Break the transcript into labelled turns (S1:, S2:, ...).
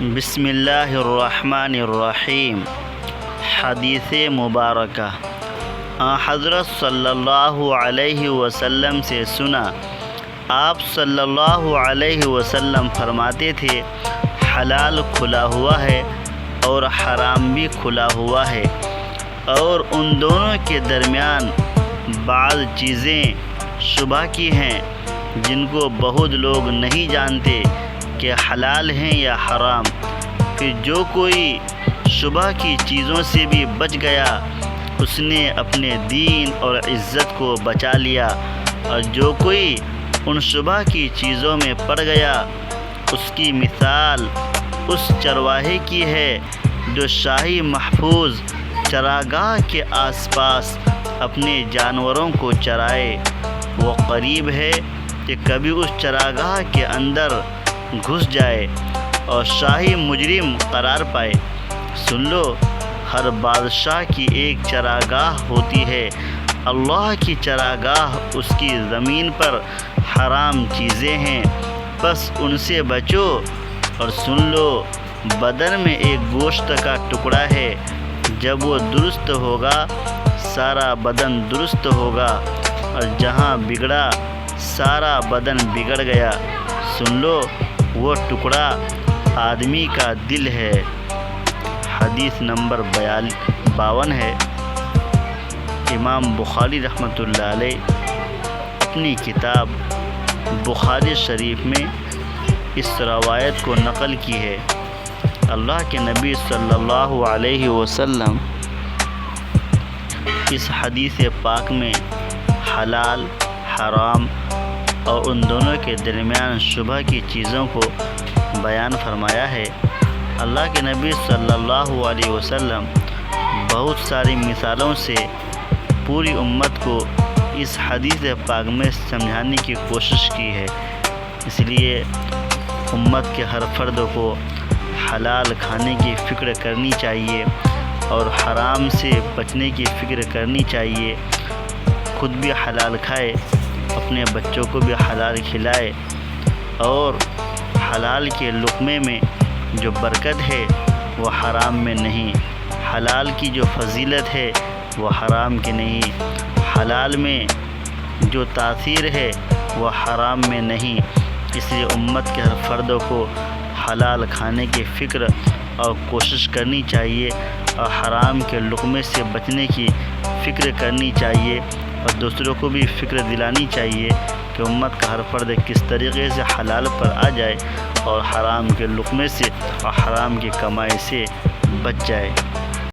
S1: بسم اللہ الرحمن الرحیم۔ حدیث مبارکہ حضرت صلی اللہ علیہ وسلم سے سنا، آپ صلی اللہ علیہ وسلم فرماتے تھے، حلال کھلا ہوا ہے اور حرام بھی کھلا ہوا ہے، اور ان دونوں کے درمیان بعض چیزیں شبہ کی ہیں جن کو بہت لوگ نہیں جانتے کہ حلال ہیں یا حرام۔ کہ جو کوئی شبہ کی چیزوں سے بھی بچ گیا اس نے اپنے دین اور عزت کو بچا لیا، اور جو کوئی ان شبہ کی چیزوں میں پڑ گیا اس کی مثال اس چرواہے کی ہے جو شاہی محفوظ چراگاہ کے آس پاس اپنے جانوروں کو چرائے۔ وہ قریب ہے کہ کبھی اس چراگاہ کے اندر گھس جائے اور شاہی مجرم قرار پائے۔ سن لو، ہر بادشاہ کی ایک چراگاہ ہوتی ہے، اللہ کی چراگاہ اس کی زمین پر حرام چیزیں ہیں، بس ان سے بچو۔ اور سن لو، بدن میں ایک گوشت کا ٹکڑا ہے، جب وہ درست ہوگا سارا بدن درست ہوگا، اور جہاں بگڑا سارا بدن بگڑ گیا۔ سن لو، وہ ٹکڑا آدمی کا دل ہے۔ حدیث نمبر 52 ہے۔ امام بخاری رحمۃ اللہ علیہ اپنی کتاب بخاری شریف میں اس روایت کو نقل کی ہے۔ اللہ کے نبی صلی اللہ علیہ وسلم اس حدیث پاک میں حلال، حرام اور ان دونوں کے درمیان شبہ کی چیزوں کو بیان فرمایا ہے۔ اللہ کے نبی صلی اللہ علیہ وسلم بہت ساری مثالوں سے پوری امت کو اس حدیث پاک میں سمجھانے کی کوشش کی ہے۔ اس لیے امت کے ہر فرد کو حلال کھانے کی فکر کرنی چاہیے اور حرام سے بچنے کی فکر کرنی چاہیے۔ خود بھی حلال کھائے، اپنے بچوں کو بھی حلال کھلائے، اور حلال کے لقمے میں جو برکت ہے وہ حرام میں نہیں، حلال کی جو فضیلت ہے وہ حرام کی نہیں، حلال میں جو تاثیر ہے وہ حرام میں نہیں۔ اس لیے امت کے ہر فرد کو حلال کھانے کی فکر اور کوشش کرنی چاہیے، اور حرام کے لقمے سے بچنے کی فکر کرنی چاہیے، اور دوسروں کو بھی فکر دلانی چاہیے کہ امت کا ہر فرد کس طریقے سے حلال پر آ جائے اور حرام کے لقمے سے اور حرام کی کمائی سے بچ جائے۔